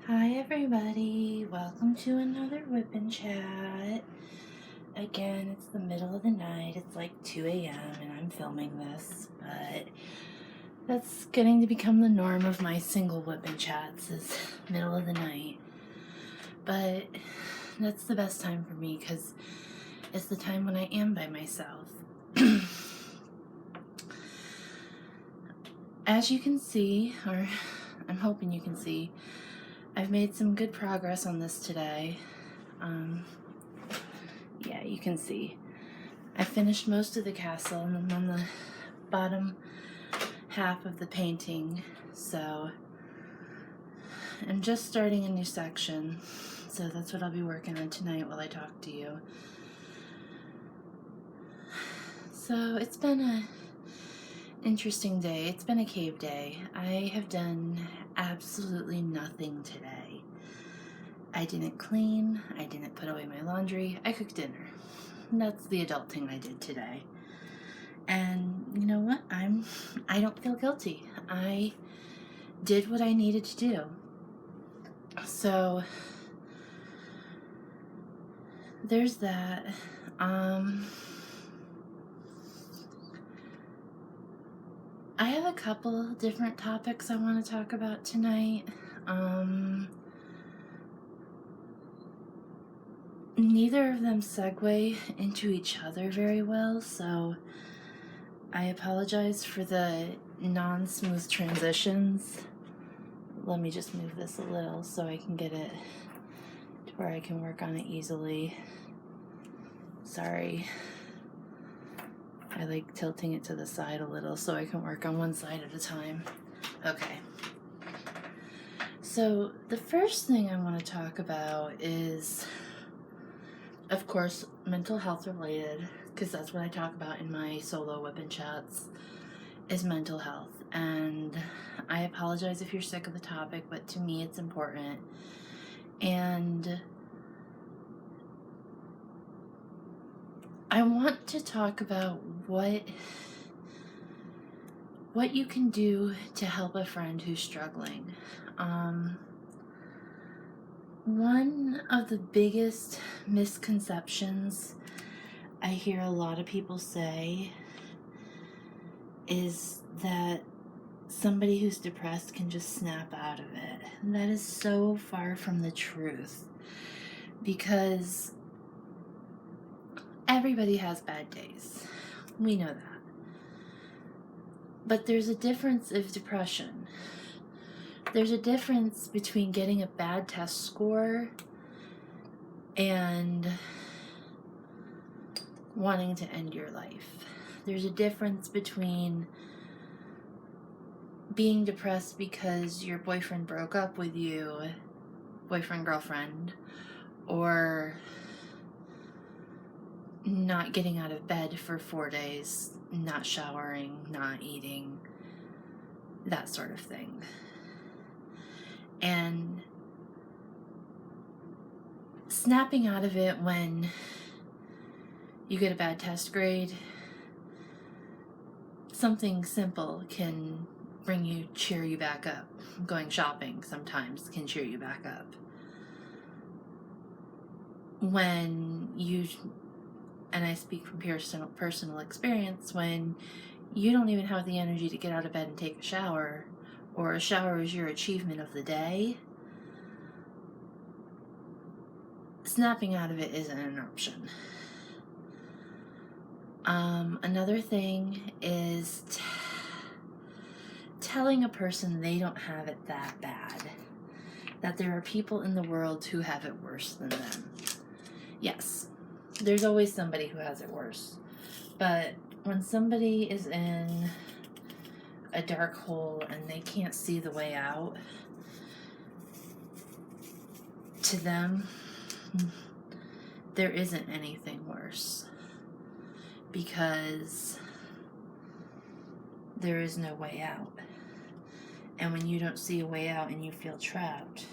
Hi everybody, welcome to another Whip and Chat. Again, it's the middle of the night, it's like 2 a.m. and I'm filming this, but that's getting to become the norm of my single Whip and Chats is middle of the night. But that's the best time for me because it's the time when I am by myself. As you can see, or I'm hoping you can see, I've made some good progress on this today. Yeah, you can see. I finished most of the castle and I'm on the bottom half of the painting, so I'm just starting a new section, so that's what I'll be working on tonight while I talk to you. So it's been an interesting day. It's been a cave day. I have done absolutely nothing today. I didn't clean, I didn't put away my laundry, I cooked dinner. That's the adult thing I did today. And you know what? I don't feel guilty. I did what I needed to do. So there's that. I have a couple different topics I want to talk about tonight. Neither of them segue into each other very well, so I apologize for the non-smooth transitions. Let me just move this a little so I can get it to where I can work on it easily. Sorry. I like tilting it to the side a little so I can work on one side at a time. Okay. So the first thing I want to talk about is, of course, mental health related, because that's what I talk about in my solo Whip and Chats, is mental health. And I apologize if you're sick of the topic, but to me it's important. And I want to talk about what you can do to help a friend who's struggling. One of the biggest misconceptions I hear a lot of people say is that somebody who's depressed can just snap out of it. And that is so far from the truth, because everybody has bad days. We know that. But there's a difference of depression. There's a difference between getting a bad test score and wanting to end your life. There's a difference between being depressed because your boyfriend broke up with you, boyfriend, girlfriend, or not getting out of bed for 4 days, not showering, not eating, that sort of thing. And snapping out of it when you get a bad test grade, something simple can cheer you back up. Going shopping sometimes can cheer you back up. When you, and I speak from personal experience, when you don't even have the energy to get out of bed and take a shower, or a shower is your achievement of the day, snapping out of it isn't an option. Another thing is telling a person they don't have it that bad, that there are people in the world who have it worse than them. Yes, there's always somebody who has it worse, but when somebody is in a dark hole and they can't see the way out, to them, there isn't anything worse, because there is no way out. And when you don't see a way out and you feel trapped,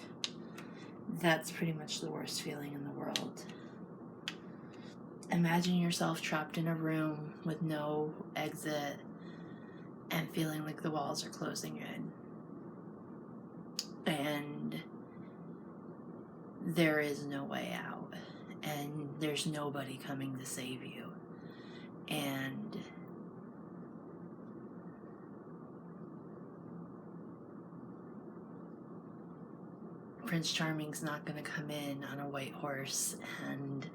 that's pretty much the worst feeling in the world. Imagine yourself trapped in a room with no exit and feeling like the walls are closing in. And there is no way out, and there's nobody coming to save you. And Prince Charming's not going to come in on a white horse and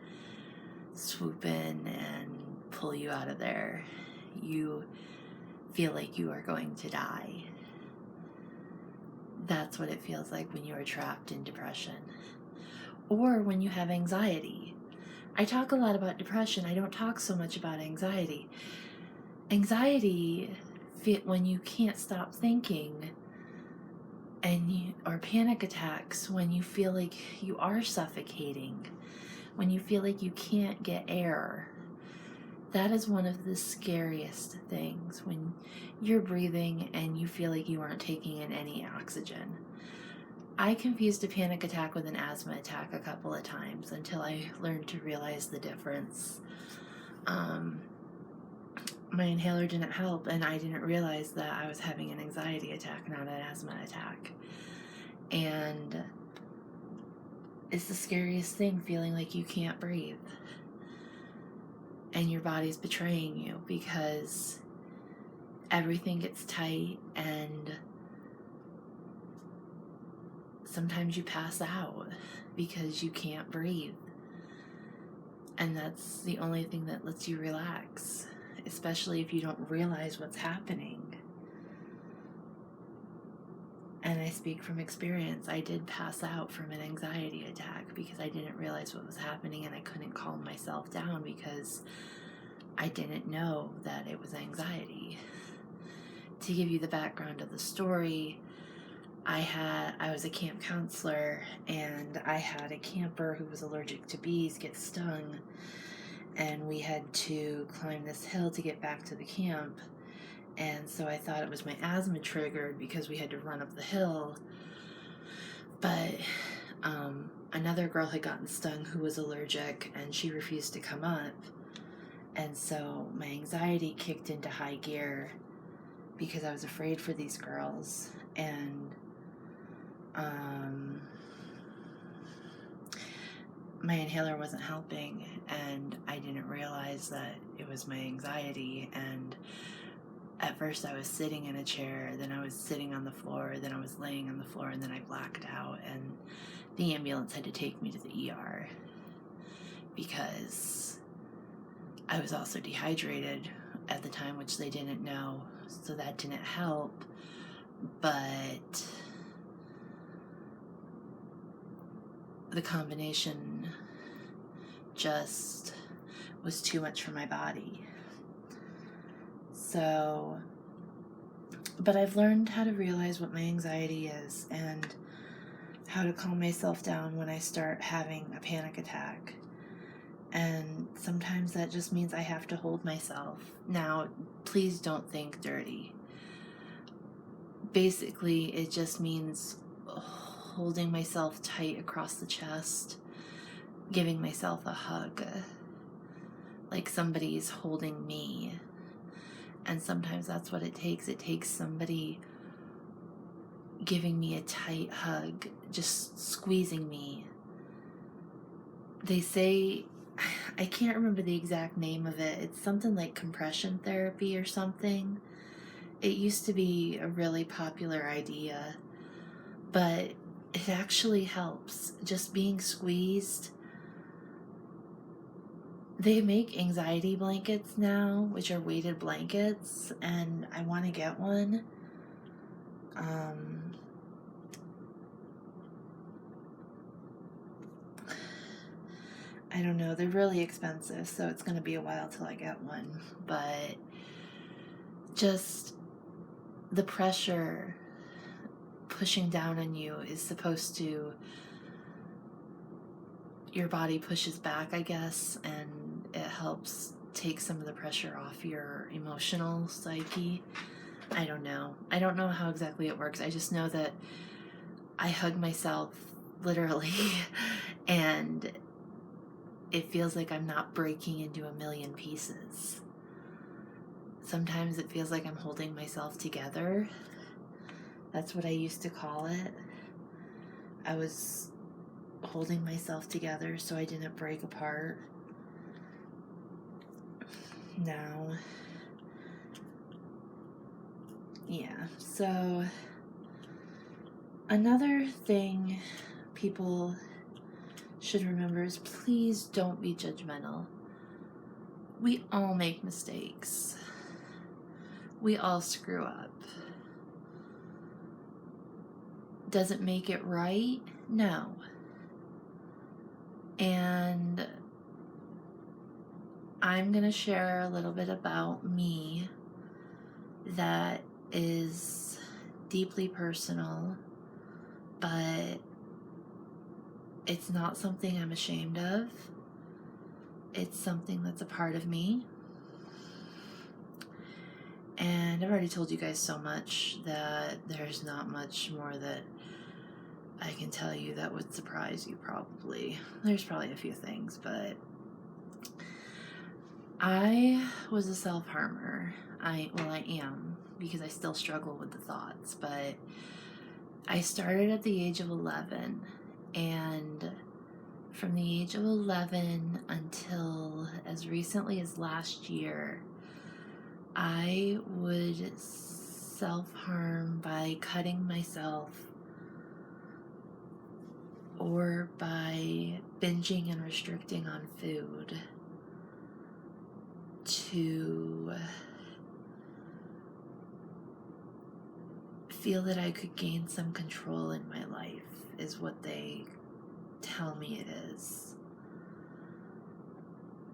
swoop in and pull you out of there. You feel like you are going to die. That's what it feels like when you are trapped in depression. Or when you have anxiety. I talk a lot about depression. I don't talk so much about anxiety. Anxiety, when you can't stop thinking, or panic attacks when you feel like you are suffocating, when you feel like you can't get air. That is one of the scariest things, when you're breathing and you feel like you aren't taking in any oxygen. I confused a panic attack with an asthma attack a couple of times until I learned to realize the difference. My inhaler didn't help, and I didn't realize that I was having an anxiety attack, not an asthma attack. And it's the scariest thing, feeling like you can't breathe. And your body's betraying you because everything gets tight, and sometimes you pass out because you can't breathe. And that's the only thing that lets you relax, especially if you don't realize what's happening. And I speak from experience. I did pass out from an anxiety attack because I didn't realize what was happening, and I couldn't calm myself down because I didn't know that it was anxiety. To give you the background of the story, I was a camp counselor, and I had a camper who was allergic to bees get stung, and we had to climb this hill to get back to the camp. And so I thought it was my asthma triggered because we had to run up the hill. But another girl had gotten stung who was allergic, and she refused to come up. And so my anxiety kicked into high gear because I was afraid for these girls. And my inhaler wasn't helping, and I didn't realize that it was my anxiety. And at first I was sitting in a chair, then I was sitting on the floor, then I was laying on the floor, and then I blacked out, and the ambulance had to take me to the ER because I was also dehydrated at the time, which they didn't know, so that didn't help. But the combination just was too much for my body. So, but I've learned how to realize what my anxiety is and how to calm myself down when I start having a panic attack. And sometimes that just means I have to hold myself. Now, please don't think dirty. Basically, it just means holding myself tight across the chest, giving myself a hug, like somebody's holding me. And sometimes that's what it takes. It takes somebody giving me a tight hug, just squeezing me. They say, I can't remember the exact name of it. It's something like compression therapy or something. It used to be a really popular idea, but it actually helps. Just being squeezed. They make anxiety blankets now, which are weighted blankets, and I want to get one. I don't know, they're really expensive, so it's going to be a while till I get one. But just the pressure pushing down on you is supposed to, your body pushes back, I guess, and it helps take some of the pressure off your emotional psyche. I don't know how exactly it works. I just know that I hug myself literally and it feels like I'm not breaking into a million pieces. Sometimes it feels like I'm holding myself together. That's what I used to call it. I was holding myself together so I didn't break apart. Now, yeah, so another thing people should remember is please don't be judgmental. We all make mistakes. We all screw up. Does it make it right? No. And I'm going to share a little bit about me that is deeply personal, but it's not something I'm ashamed of. It's something that's a part of me. And I've already told you guys so much that there's not much more that I can tell you that would surprise you probably. There's probably a few things, but I was a self-harmer. I am, because I still struggle with the thoughts, but I started at the age of 11, and from the age of 11 until as recently as last year, I would self-harm by cutting myself or by binging and restricting on food to feel that I could gain some control in my life, is what they tell me it is.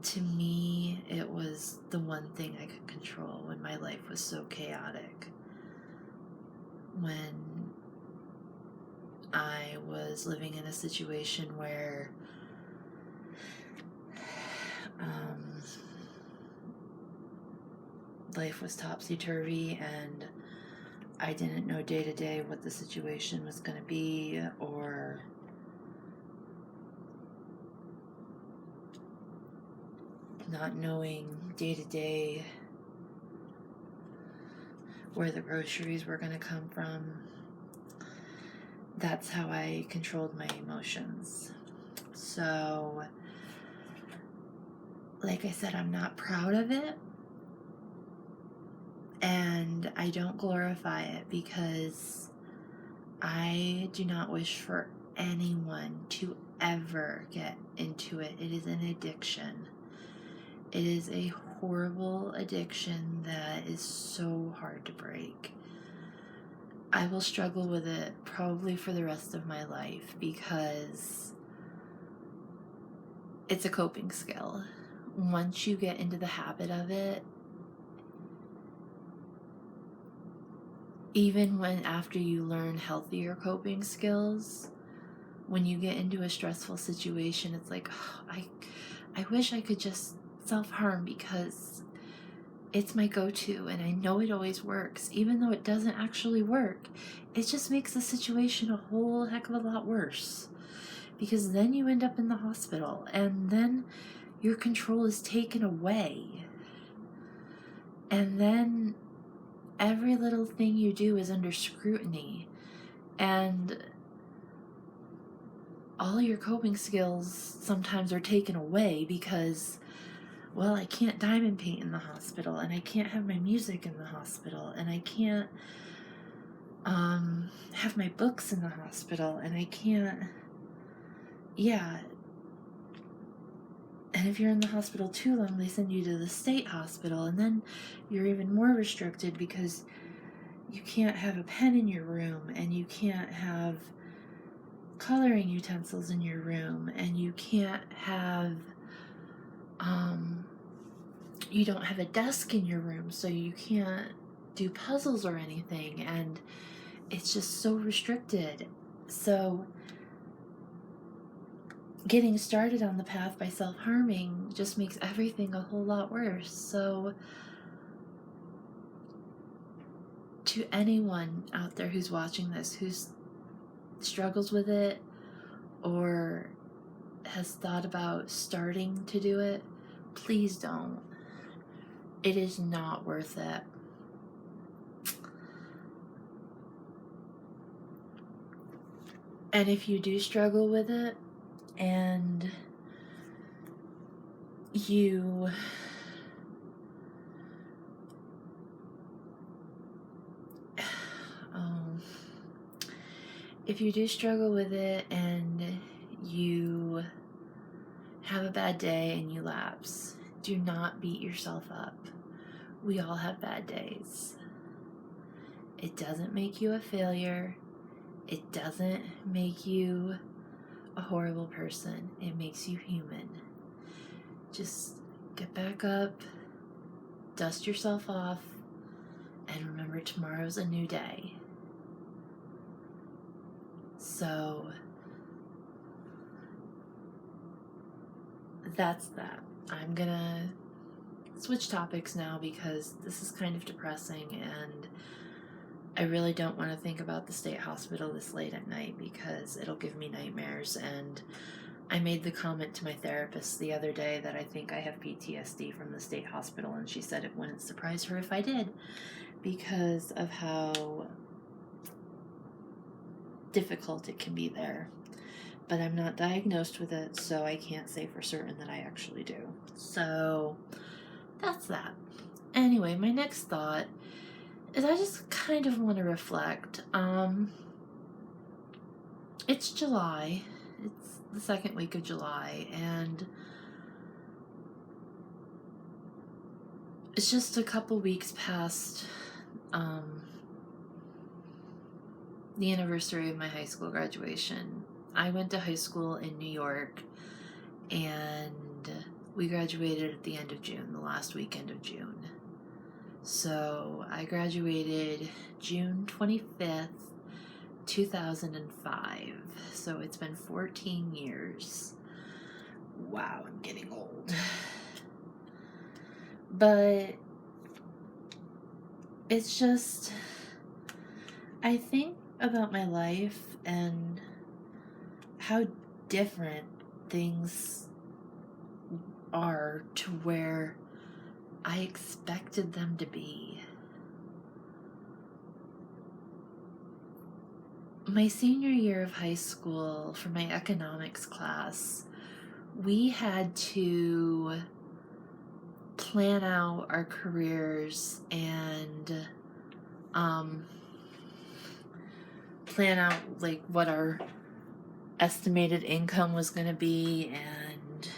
To me, it was the one thing I could control when my life was so chaotic. When I was living in a situation where life was topsy-turvy and I didn't know day to day what the situation was going to be, or not knowing day to day where the groceries were going to come from. That's how I controlled my emotions. So, like I said, I'm not proud of it, and I don't glorify it because I do not wish for anyone to ever get into it. It is an addiction. It is a horrible addiction that is so hard to break. I will struggle with it probably for the rest of my life because it's a coping skill. Once you get into the habit of it, even when after you learn healthier coping skills, when you get into a stressful situation, it's like, oh, I wish I could just self-harm because it's my go-to and I know it always works. Even though it doesn't actually work, it just makes the situation a whole heck of a lot worse, because then you end up in the hospital and then your control is taken away, and then every little thing you do is under scrutiny, and all your coping skills sometimes are taken away because, well, I can't diamond paint in the hospital, and I can't have my music in the hospital, and I can't have my books in the hospital, and I can't, yeah. And if you're in the hospital too long, they send you to the state hospital, and then you're even more restricted because you can't have a pen in your room, and you can't have coloring utensils in your room, and you can't have, you don't have a desk in your room, so you can't do puzzles or anything, and it's just so restricted. So getting started on the path by self-harming just makes everything a whole lot worse. So to anyone out there who's watching this, who struggles with it or has thought about starting to do it, please don't. It is not worth it. And if you do struggle with it, and you if you do struggle with it and you have a bad day and you lapse, do not beat yourself up. We all have bad days. It doesn't make you a failure. It doesn't make you a horrible person. It makes you human. Just get back up, dust yourself off, and remember tomorrow's a new day. So that's that. I'm gonna switch topics now because this is kind of depressing and I really don't want to think about the state hospital this late at night because it'll give me nightmares. And I made the comment to my therapist the other day that I think I have PTSD from the state hospital, and she said it wouldn't surprise her if I did because of how difficult it can be there. But I'm not diagnosed with it, so I can't say for certain that I actually do. So that's that. Anyway, my next thought is I just kind of want to reflect. It's July. It's the second week of July, and it's just a couple weeks past the anniversary of my high school graduation. I went to high school in New York, and we graduated at the end of June, the last weekend of June. So I graduated June 25th, 2005. So it's been 14 years. Wow, I'm getting old. But it's just, I think about my life and how different things are to where I expected them to be. My senior year of high school, for my economics class, we had to plan out our careers and plan out like what our estimated income was going to be and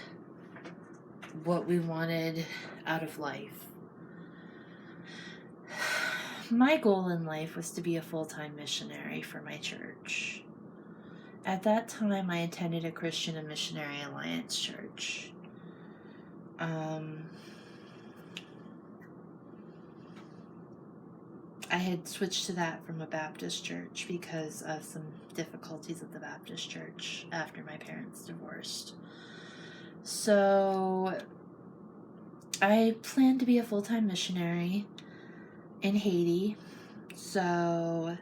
what we wanted out of life. My goal in life was to be a full-time missionary for my church. At that time, I attended a Christian and Missionary Alliance church. I had switched to that from a Baptist church because of some difficulties at the Baptist church after my parents divorced. So I planned to be a full-time missionary in Haiti. So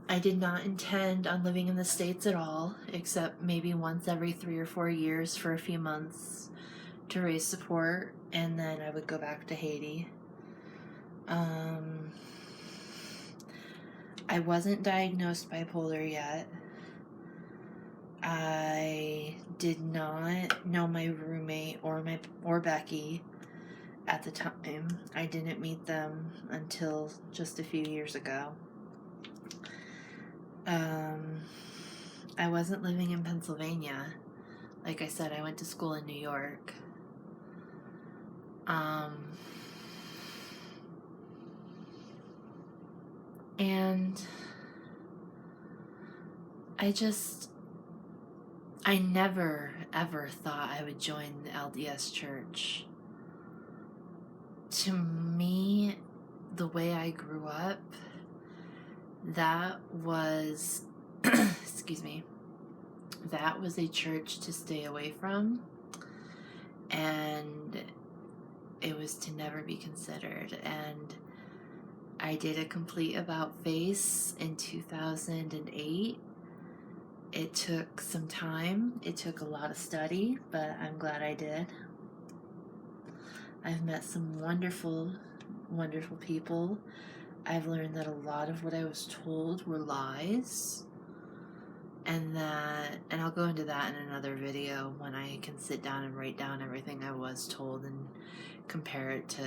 I did not intend on living in the States at all, except maybe once every 3 or 4 years for a few months to raise support, and then I would go back to Haiti. I wasn't diagnosed bipolar yet. I did not know my roommate or Becky at the time. I didn't meet them until just a few years ago. I wasn't living in Pennsylvania. Like I said, I went to school in New York. And I never, ever thought I would join the LDS church. To me, the way I grew up, that was, excuse me, that was a church to stay away from, and it was to never be considered. And I did a complete about-face in 2008. It took some time. It took a lot of study, but I'm glad I did. I've met some wonderful, wonderful people. I've learned that a lot of what I was told were lies. and I'll go into that in another video when I can sit down and write down everything I was told and compare it to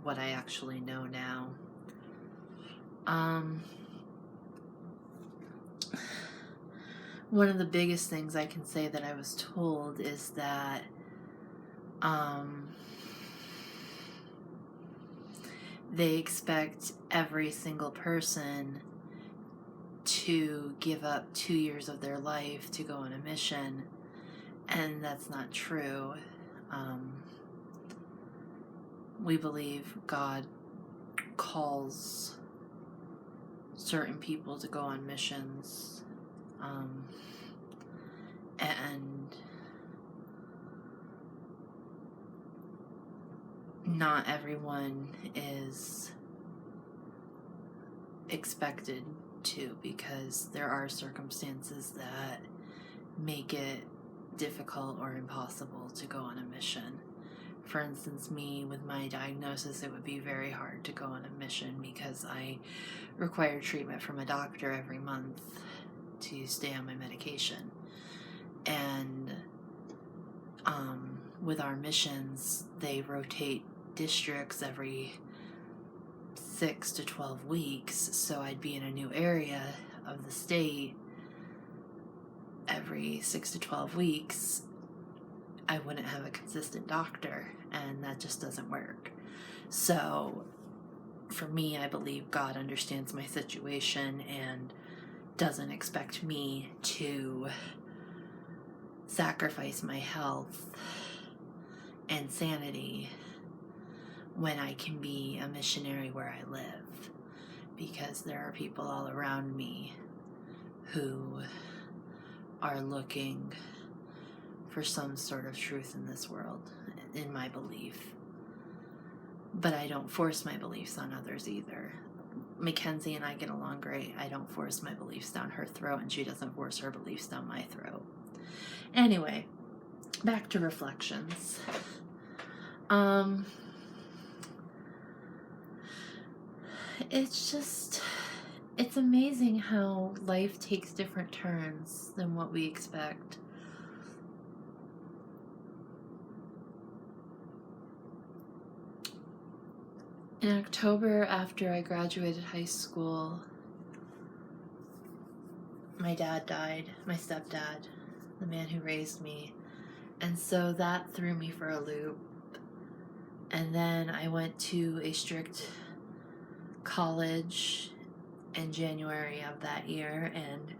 what I actually know now. One of the biggest things I can say that I was told is that they expect every single person to give up 2 years of their life to go on a mission, and that's not true. We believe God calls certain people to go on missions, and not everyone is expected to, because there are circumstances that make it difficult or impossible to go on a mission. For instance, me, with my diagnosis, it would be very hard to go on a mission because I require treatment from a doctor every month to stay on my medication. And with our missions, they rotate districts every 6 to 12 weeks, so I'd be in a new area of the state every 6 to 12 weeks. I wouldn't have a consistent doctor, and that just doesn't work. So for me, I believe God understands my situation and doesn't expect me to sacrifice my health and sanity when I can be a missionary where I live, because there are people all around me who are looking for some sort of truth in this world, in my belief. But I don't force my beliefs on others either. Mackenzie and I get along great. I don't force my beliefs down her throat, and she doesn't force her beliefs down my throat. Anyway, back to reflections. It's amazing how life takes different turns than what we expect. In October, after I graduated high school, my dad died, my stepdad, the man who raised me. And so that threw me for a loop. And then I went to a strict college in January of that year, and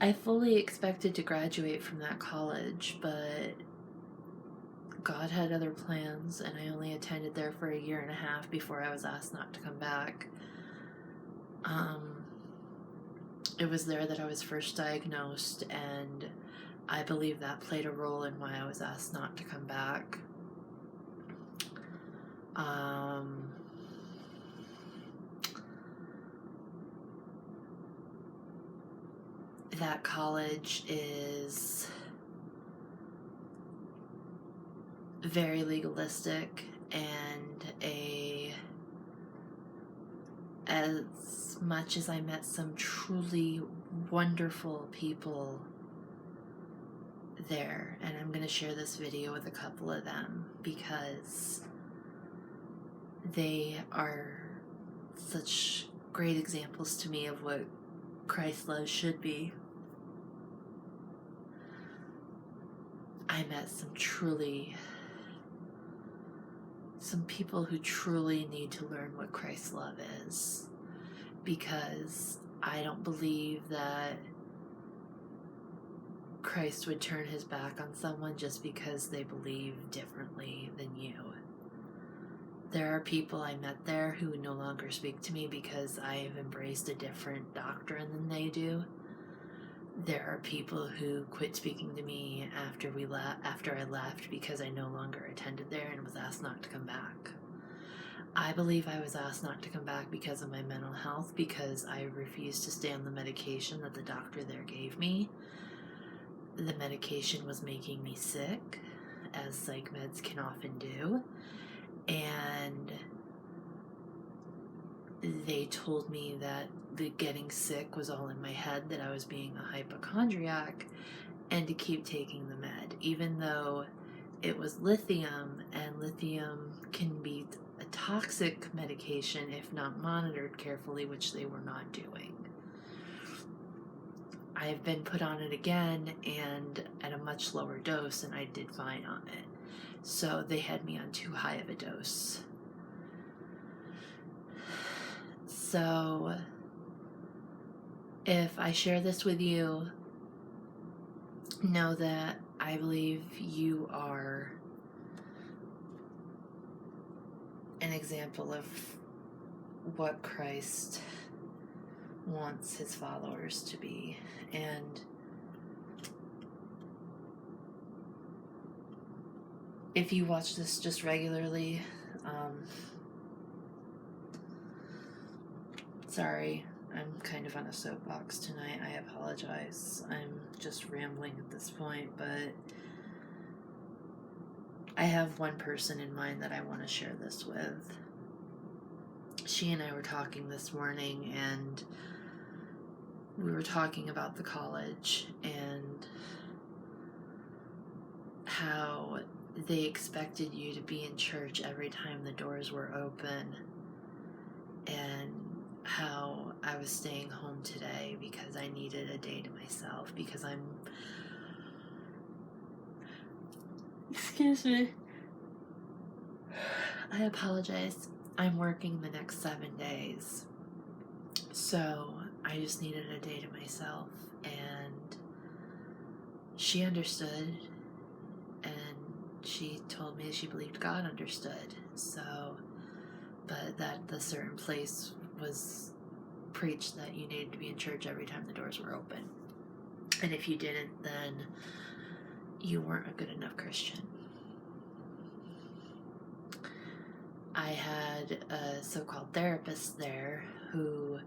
I fully expected to graduate from that college, but God had other plans, and I only attended there for 1.5 years before I was asked not to come back. It was there that I was first diagnosed, and I believe that played a role in why I was asked not to come back. That college is very legalistic, and as much as I met some truly wonderful people there, and I'm going to share this video with a couple of them because they are such great examples to me of what Christ's love should be. I met some people who truly need to learn what Christ's love is, because I don't believe that Christ would turn his back on someone just because they believe differently than you. There are people I met there who no longer speak to me because I have embraced a different doctrine than they do. There are people who quit speaking to me after I left because I no longer attended there and was asked not to come back. I believe I was asked not to come back because of my mental health, because I refused to stay on the medication that the doctor there gave me. The medication was making me sick, as psych meds can often do, and they told me that the getting sick was all in my head, that I was being a hypochondriac, and to keep taking the med, even though it was lithium, and lithium can be a toxic medication if not monitored carefully, which they were not doing. I've been put on it again, and at a much lower dose, and I did fine on it. So they had me on too high of a dose. So if I share this with you, know that I believe you are an example of what Christ wants his followers to be. And if you watch this just regularly, sorry, I'm kind of on a soapbox tonight. I apologize. I'm just rambling at this point, but I have one person in mind that I want to share this with. She and I were talking this morning, and we were talking about the college and how they expected you to be in church every time the doors were open, and how I was staying home today because I needed a day to myself, because excuse me, I apologize, I'm working the next 7 days, so I just needed a day to myself. And she understood, and she told me she believed God understood. So, but that the certain place was preached that you needed to be in church every time the doors were open, and if you didn't, then you weren't a good enough Christian. I had a so-called therapist there who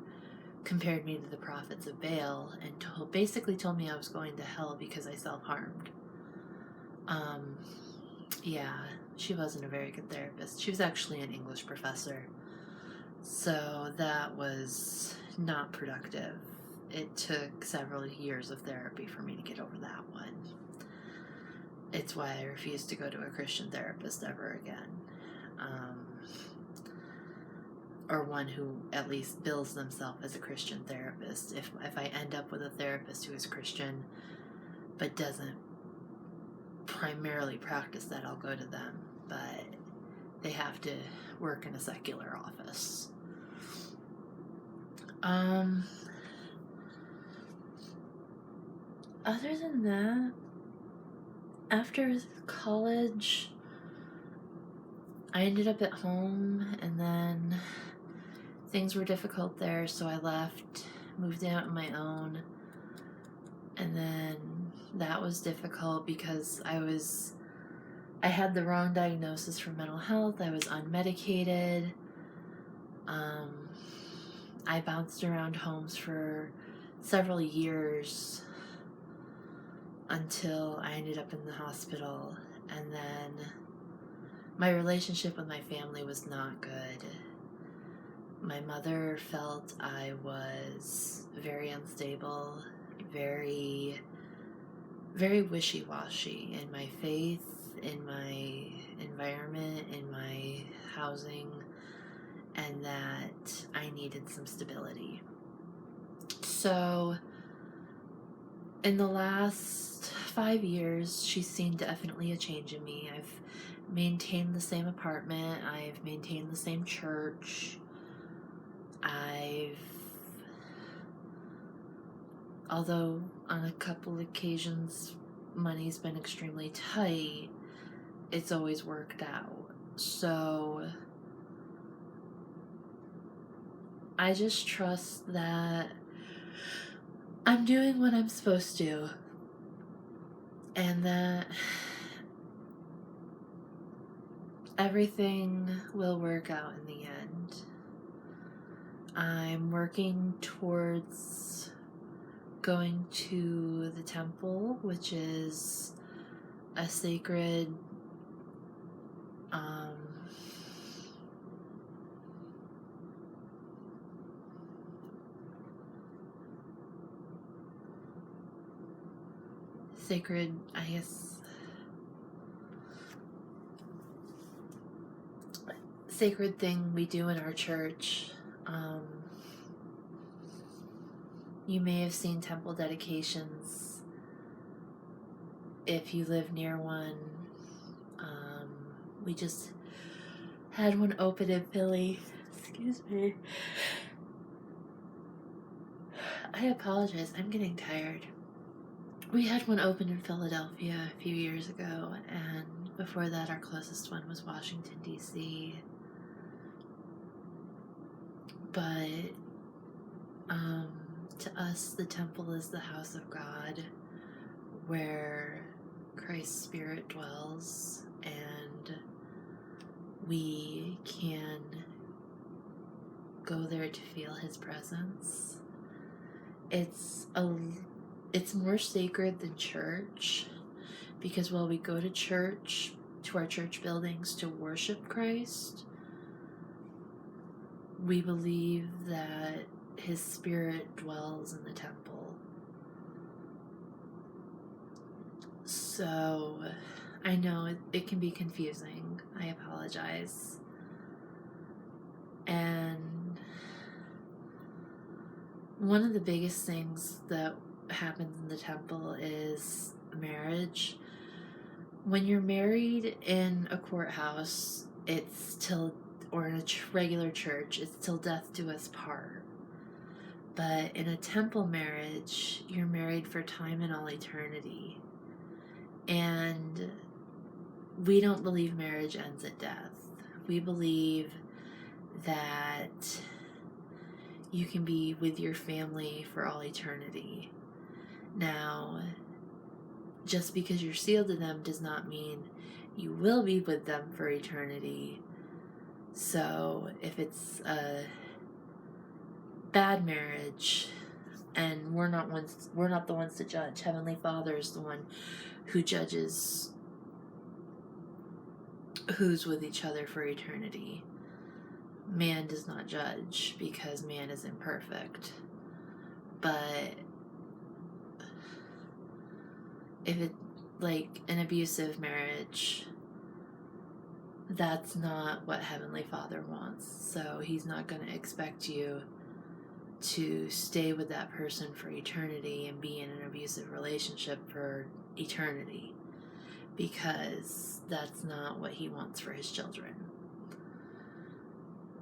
compared me to the prophets of Baal and basically told me I was going to hell because I self-harmed. Yeah, she wasn't a very good therapist. She was actually an English professor, so that was not productive. It took several years of therapy for me to get over that one. It's why I refuse to go to a Christian therapist ever again. Or one who at least bills themselves as a Christian therapist. If I end up with a therapist who is Christian but doesn't primarily practice that, I'll go to them. But they have to work in a secular office. Other than that, after college, I ended up at home, and then things were difficult there, so I left, moved out on my own, and then that was difficult because I had the wrong diagnosis for mental health. I was unmedicated. I bounced around homes for several years until I ended up in the hospital, and then my relationship with my family was not good. My mother felt I was very unstable, very, very wishy-washy in my faith, in my environment, in my housing, and that I needed some stability. So in the last 5 years, she's seen definitely a change in me. I've maintained the same apartment. I've maintained the same church. Although on a couple occasions money's been extremely tight, it's always worked out. So I just trust that I'm doing what I'm supposed to, and that everything will work out in the end. I'm working towards going to the temple, which is a sacred sacred, I guess, sacred thing we do in our church. You may have seen temple dedications if you live near one. We just had one open in Philly. Excuse me. I apologize, I'm getting tired. We had one open in Philadelphia a few years ago, and before that our closest one was Washington, D.C. But to us, the temple is the house of God, where Christ's Spirit dwells, and we can go there to feel His presence. It's more sacred than church, because while we go to church, to our church buildings to worship Christ, we believe that His Spirit dwells in the temple. So, I know it can be confusing. I apologize. And one of the biggest things that happens in the temple is marriage. When you're married in a courthouse, or in a regular church, it's till death do us part. But in a temple marriage, you're married for time and all eternity. And we don't believe marriage ends at death. We believe that you can be with your family for all eternity. Now, just because you're sealed to them does not mean you will be with them for eternity. So if it's a bad marriage, and we're not the ones to judge. Heavenly Father is the one who judges who's with each other for eternity. Man does not judge because man is imperfect. But if it's like an abusive marriage, that's not what Heavenly Father wants. So He's not going to expect you to stay with that person for eternity and be in an abusive relationship for eternity, because that's not what He wants for His children.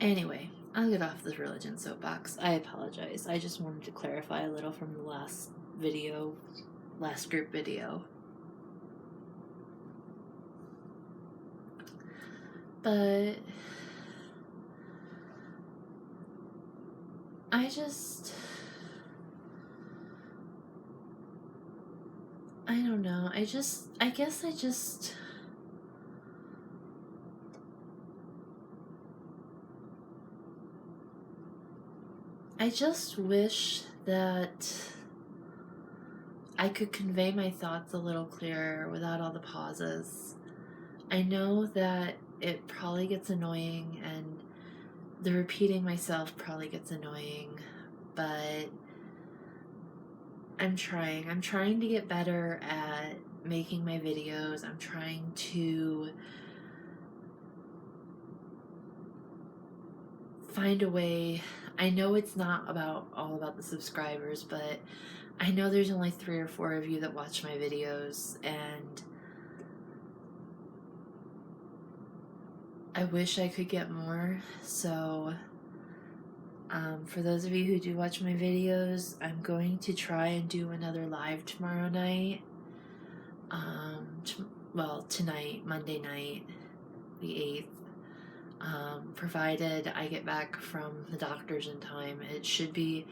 Anyway, I'll get off this religion soapbox. I apologize. I just wanted to clarify a little from the last group video. But I don't know. I guess I just wish that I could convey my thoughts a little clearer without all the pauses. I know that it probably gets annoying, and the repeating myself probably gets annoying, but I'm trying. I'm trying to get better at making my videos. I'm trying to find a way. I know it's not all about the subscribers, but I know there's only 3 or 4 of you that watch my videos, and I wish I could get more. So for those of you who do watch my videos, I'm going to try and do another live tomorrow night. Tonight, Monday night, the 8th. Provided I get back from the doctors in time. It should be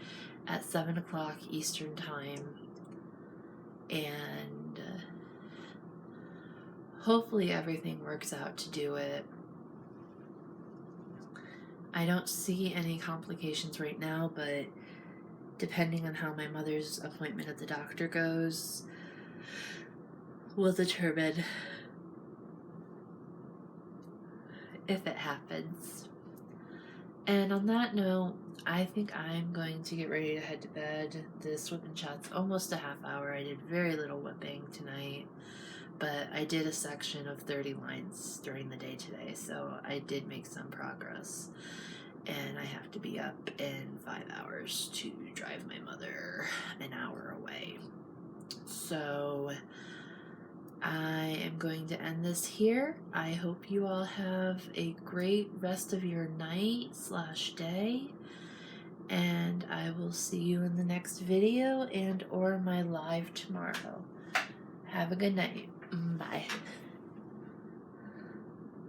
at 7 o'clock Eastern time. And hopefully everything works out to do it. I don't see any complications right now, but depending on how my mother's appointment at the doctor goes, will determine if it happens. And on that note, I think I'm going to get ready to head to bed. This whip and chat's almost a half hour. I did very little whipping tonight, but I did a section of 30 lines during the day today, so I did make some progress. And I have to be up in 5 hours to drive my mother an hour away. So I am going to end this here. I hope you all have a great rest of your night/day. And I will see you in the next video and or my live tomorrow. Have a good night. Bye.